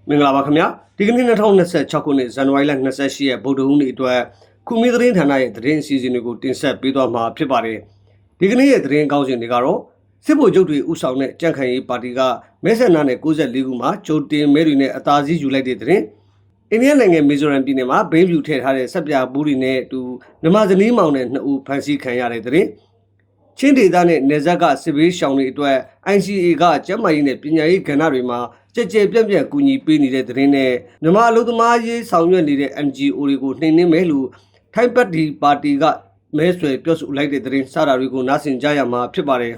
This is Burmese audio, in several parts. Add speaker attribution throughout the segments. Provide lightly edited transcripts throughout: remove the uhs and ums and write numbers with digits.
Speaker 1: မင်္ဂလာပါခင်ဗျာဒီကနေ့2026ခုနှစ်ဇန်နဝါရီလ28ရက်ဗုဒ္ဓဟူးနေ့အတွက်ခုမီသတင်းဌာနရဲ့သတင်းအစီအစဉ်တွေကိုတင်ဆက်ပေးသွားမှာဖြစ်ပါတယ်ဒီကနေ့ရဲ့သတင်းကောင်းစဉ်တွေကတော့စစ်ဗိုလ်ချုပ်တွေဥဆောင်တဲ့ကြံ့ခိုင်ရေးပါတီကမဲဆန္ဒနယ်94ခုမှာကြိုတင်မဲတွေနဲ့အသာစီးယူလိုက်တဲ့သတင်းအိန္ဒိယနိုင်ငံမီဇိုရမ်ပြည်နယ်မှာဘိန်းဖြူထည့်ထားတဲ့ဆက်ပြဘူးတွေနဲ့အတူမြန်မာဇနီးမောင်နဲ့2ဦးဖမ်းဆီးခံရတဲ့သတင်းချင်းဒေသနဲ့နေဇက်ကစစ်ဘေးရှောင်တွေအတွက် ICA ကကျန်းမာရေးနဲ့ပညာရေးကဏ္ဍတွေမှာကြည်ကြဲပြန့်ပြန့်ကူညီပေးနေတဲ့သတင်းနဲ့မြန်မာအလုပ်သမားရေးဆောင်ရွက်နေတဲ့ NGO တွေကိုနှိမ်နင်းမယ်လို့ထိုင်းပတ်တီပါတီကမဲဆွယ်ပြောဆိုလိုက်တဲ့သတင်းစတာတွေကိုနားဆင်ကြရမှာဖြစ်ပါတယ်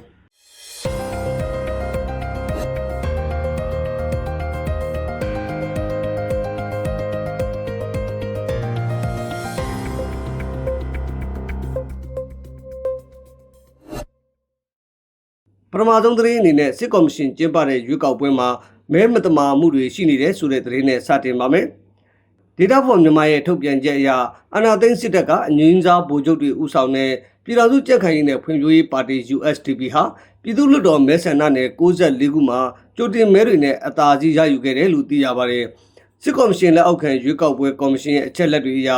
Speaker 1: ပထမဆုံးသတင်းအနေနဲ့စစ်ကော်မရှင်ကျင်းပတဲ့ရွေးကောက်ပွဲမှာမဲမတမာမှုတွေရှိနေတဲ့ဆိုတဲ့သတင်းနဲ့စတင်ပါမယ်။ Data for မြန်မာရဲ့ထုတ်ပြန်ချက်အရအာဏာသိမ်းစစ်တပ်ကအငြင်းစားဗိုလ်ချုပ်တွေဦးဆောင်တဲ့ပြည်ထောင်စုကြက်ခိုင်ရေးနဲ့ဖွံ့ဖြိုးရေးပါတီ USDP ဟာပြည်သူ့လွှတ်တော်မဲဆန္ဒနယ်94ခုမှာကြိုတင်မဲတွေနဲ့အသာစီးရယူခဲ့တယ်လို့သိရပါတယ်။စစ်ကော်မရှင်လက်အောက်ခံရွေးကောက်ပွဲကော်မရှင်ရဲ့အချက်လက်တွေအရ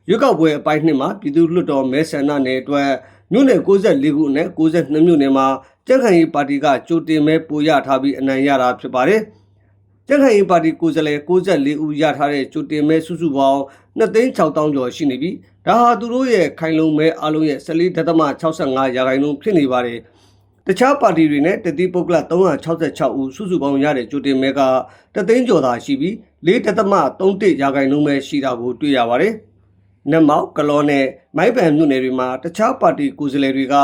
Speaker 1: ရွေးကောက်ပွဲအပိုင်း2မှာပြည်သူ့လွှတ်တော်မဲဆန္ဒနယ်အတွက်မြို့နယ်94ခုနဲ့92မြို့နယ်မှာကြက်ခိုင်ရေးပါတီကကြိုတင်မဲပို့ရထားပြီးအနိုင်ရတာဖြစ်ပါတယ်။ကြက်ခိုင်ရေးပါတီကိုယ်စားလှယ်94ဦးရထားတဲ့ကြိုတင်မဲစုစုပေါင်း2,600,000ကျော်ရှိနေပြီးဒါဟာသူတို့ရဲ့ခိုင်လုံမဲအလုံးရဲ့14.65%ဖြစ်နေပါတယ်။တခြားပါတီတွေနဲ့တတိပုဂ္ဂလ366ဦးစုစုပေါင်းရတဲ့ကြိုတင်မဲက3,000,000ကျော်သာရှိပြီး4.31%ပဲရှိတာကိုတွေ့ရပါတယ်။နမောက်ကလောနဲ့မိုင်းပန်မြို့နယ်တွေမှာတခြားပါတီကိုယ်စားလှယ်တွေက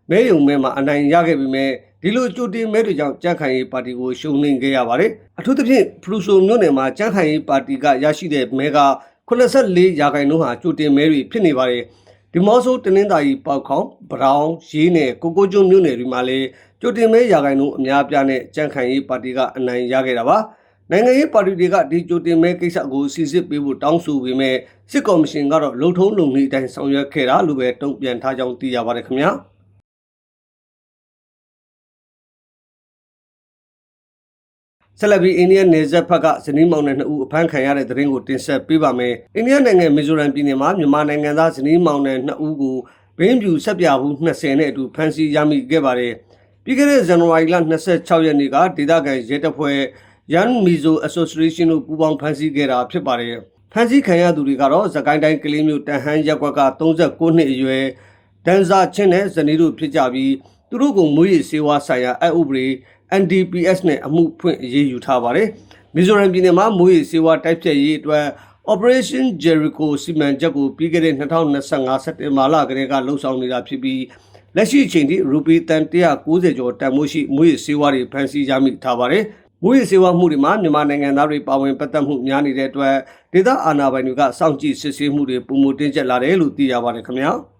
Speaker 1: မဲယုံမဲမှာအနိုင်ရခဲ့ပေမဲ့ဒီလိုကြိုတင်မဲတွေကြောင့်ကြံ့ခိုင်ရေးပါတီကိုရှုံးနိမ့်ခဲ့ရပါတယ်။အထူးသဖြင့်ဖလူဆိုမြို့နယ်မှာကြံ့ခိုင်ရေးပါတီကရရှိတဲ့မဲက84%ဟာကြိုတင်မဲတွေဖြစ်နေပါတယ်။ဒီမော့ဆိုတနင်္သာရီပေါက်ခေါင်ဗရောင်းရေးနဲ့ကိုကိုကျွန်းမြို့နယ်တွေမှာလည်းကြိုတင်မဲရာခိုင်နှုန်းအများပြားနဲ့ကြံ့ခိုင်ရေးပါတီကအနိုင်ရခဲ့တာပါ။နိုင်ငံရေးပါတီတွေကဒီကြိုတင်မဲကိစ္စကိုစီစစ်ပေးဖို့တောင်းဆိုပေမဲ့စစ်ကော်မရှင်ကတော့လုံထုံးလုံနည်းအတိုင်းဆောင်ရွက်ခဲ့တာလို့ပဲတုံ့ပြန်ထားကြောင်းသိရပါတယ်ခင်ဗျာ။ဆက်လက်ပြီးအိန္ဒိယနယ်စပ်ဘက်ကဇနီးမောင်နဲ့2ဦးအဖမ်းခံရတဲ့သတင်းကိုတင်ဆက်ပေးပါမယ်။အိန္ဒိယနိုင်ငံမီဇိုရမ်ပြည်နယ်မှာမြန်မာနိုင်ငံသားဇနီးမောင်နဲ့2ဦးကိုဘင်းပြူဆက်ပြဘူး20နဲ့အတူဖမ်းဆီးရမိခဲ့ပါတယ်။ပြီးခဲ့တဲ့ဇန်နဝါရီလ26ရက်နေ့ကဒေသခံရဲတပ်ဖွဲ့ Young Mizo Association တို့ပူးပေါင်းဖမ်းဆီးခဲ့တာဖြစ်ပါတယ်။ဖမ်းဆီးခံရသူတွေကတော့စကိုင်းတိုင်းကလေးမျိုးတန်ဟန်းရပ်ကွက်က39နှစ်အရွယ်ဒန်ဆာချင်းနဲ့ဇနီးတို့ဖြစ်ကြပြီးသူတို့ကိုမွေးရစေဝါဆိုင်ရာအဥပဒေNDPS နဲ့အမှုဖွင့်အရေးယူထားပါတယ်။မီဇိုရမ်ပြည်နယ်မှာမွေးရစေဝါတိုက်ဖျက်ရေးအတွက် Operation Jericho စီမံချက်ကိုပြီးခဲ့တဲ့2025စက်တင်ဘာလကတည်းကလှုပ်ဆောင်နေတာဖြစ်ပြီးလက်ရှိအချိန်ထိရူပီတန်190ကျော်တန်မိုးရှိမွေးရစေဝါတွေဖမ်းဆီးရမိထားပါတယ်။မွေးရစေဝါမှုတွေမှာမြန်မာနိုင်ငံသားတွေပါဝင်ပတ်သက်မှုများနေတဲ့အတွက်ဒေသအာဏာပိုင်တွေကစောင့်ကြည့်စစ်ဆေးမှုတွေပုံမတင်းကျပ်လာတယ်လို့သိရပါတယ်ခင်ဗျာ။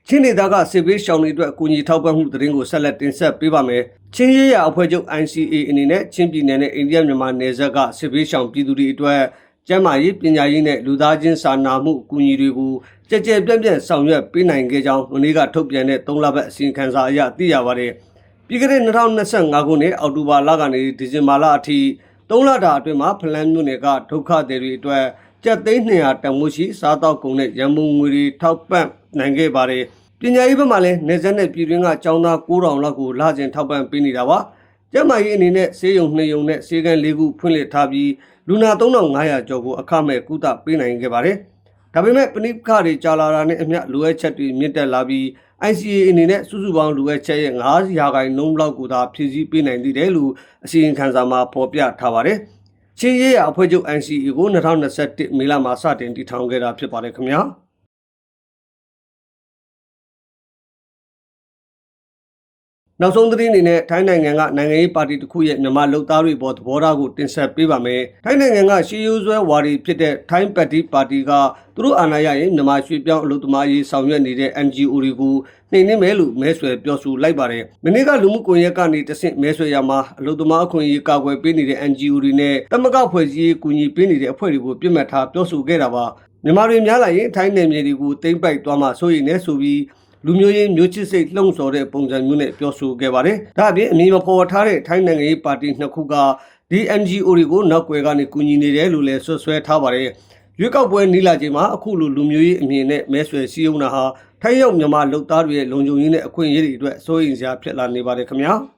Speaker 1: ချင်းဒေသကစစ်ဘေးရှောင်တွေအတွက်အကူအညီထောက်ပံ့မှုသတင်းကိုဆက်လက်တင်ဆက်ပေးပါမယ်။ချင်းရေးရအဖွဲ့ချုပ် ICA အနေနဲ့ချင်းပြည်နယ်နဲ့အိန္ဒိယမြန်မာနယ်စပ်ကစစ်ဘေးရှောင်ပြည်သူတွေအတွက်ကျန်းမာရေးပညာရေးနဲ့လူသားချင်းစာနာမှုအကူအညီတွေကိုကြည်ကြဲပြန့်ပြန့်ဆောင်ရွက်ပေးနိုင်ခဲ့ကြောင်းမနေ့ကထုတ်ပြန်တဲ့3လပတ်အစီရင်ခံစာအရသိရပါတယ်။ပြီးခဲ့တဲ့2025ခုနှစ်အောက်တိုဘာလကနေဒီဇင်ဘာလအထိ3လတာအတွင်းမှာဖလန်းမြို့နယ်ကဒုက္ခသည်တွေအတွက်ကျပ်သိန်း200တန်မိုးရှိစားတောက်ကုန်နဲ့ရန်ပုံငွေတွေထောက်ပံ့နိုင်ခဲ့ပါတယ်။ပညာရေးဘက်မှာလည်းနေဆက်နဲ့ပြည်တွင်းကကျောင်းသား9,000လောက်ကိုလစဉ်ထောက်ပံ့ပေးနေတာပါ။ကျန်းမာရေးအနေနဲ့ဆေးရုံ2ရုံနဲ့ဆေးခန်း4ခုဖွင့်လှစ်ထားပြီးလူနာ3,500ကျော်ကိုအခမဲ့ကုသပေးနိုင်ခဲ့ပါတယ်။ဒါပေမဲ့ပဏိပခတွေကြာလာတာနဲ့အမျှလိုအပ်ချက်တွေမြင့်တက်လာပြီး ICA အနေနဲ့စုစုပေါင်းလိုအပ်ချက်ရဲ့9%လောက်ကိုသာဖြည့်ဆည်းပေးနိုင်သေးတယ်လို့အစီရင်ခံစာမှာဖော်ပြထားပါတယ်။ချင်းရေးရအဖွဲ့ချုပ် ICA ကို2021မေလမှာစတင်တည်ထောင်ခဲ့တာဖြစ်ပါတယ်ခင်ဗျာ။နောက်ဆုံးသတင်းအနေနဲ့ထိုင်းနိုင်ငံကနိုင်ငံရေးပါတီတစ်ခုရဲ့မြန်မာလုံသားတွေပေါ်သဘောထားကိုတင်ဆက်ပေးပါမယ်။ထိုင်းနိုင်ငံကရှေးရိုးစွဲဝါဒီဖြစ်တဲ့ထိုင်းပတ်တီပါတီကသူတို့အာဏာရရင်မြန်မာရွှေပြောင်းအလုပ်သမားရေးဆောင်ရွက်နေတဲ့ NGO တွေကိုနှိမ်နင်းမယ်လို့မဲဆွယ်ပြောဆိုလိုက်ပါတယ်။မနေ့ကလူမှုကွန်ရက်ကနေတဆင့်မဲဆွယ်ရမှာအလုပ်သမားအခွင့်အရေးကာကွယ်ပေးနေတဲ့ NGO တွေနဲ့တမကဖွဲ့စည်းရေးကူညီပေးနေတဲ့အဖွဲ့တွေကိုပြစ်မှတ်ထားပြောဆိုခဲ့တာပါ။မြန်မာတွေများလာရင်ထိုင်းနယ်မြေတွေကိုတိမ့်ပိုက်သွားမှစိုးရိမ်နေဆိုပြီး လူမျိုးရေးမျိုးချစ်စိတ်လှုံ့ဆော်တဲ့ပုံစံမျိုးနဲ့ပြောဆိုခဲ့ပါတယ်။ဒါအပြင်အမည်မဖော်ထားတဲ့ထိုင်းနိုင်ငံရေးပါတီနှစ်ခုကဒီ NGO တွေကိုနောက်ွယ်ကနေကူညီနေတယ်လို့လည်းဆွဆွဲထားပါတယ်။ရွေးကောက်ပွဲနီးလာချိန်မှာအခုလိုလူမျိုးရေးအမြင်နဲ့မဲဆွယ်စည်းရုံးတာဟာထိုင်းရောက်မြန်မာလူသားတွေရဲ့လုံခြုံရေးနဲ့အခွင့်အရေးတွေအတွက်စိုးရိမ်စရာဖြစ်လာနေပါတယ်ခင်ဗျာ။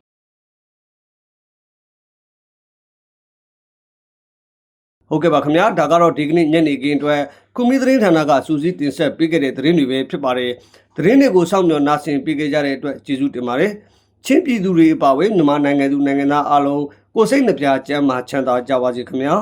Speaker 1: ဟုတ်ကဲ့ပါခင်ဗျာဒါကတော့ဒီကနေ့ညနေခင်းအတွက်ကုမီသတင်းဌာနကစူးစီးတင်ဆက်ပေးခဲ့တဲ့သတင်းတွေပဲဖြစ်ပါတယ်သတင်းတွေကိုစောင့်မျှော်နားဆင်ပေးခဲ့ကြတဲ့အတွက်ကျေးဇူးတင်ပါတယ်ချင်းပြည်သူတွေအပါအဝင်မြန်မာနိုင်ငံသူနိုင်ငံသားအားလုံးကိုယ်စိတ်နှပြကျန်းမာချမ်းသာကြပါစေခင်ဗျာ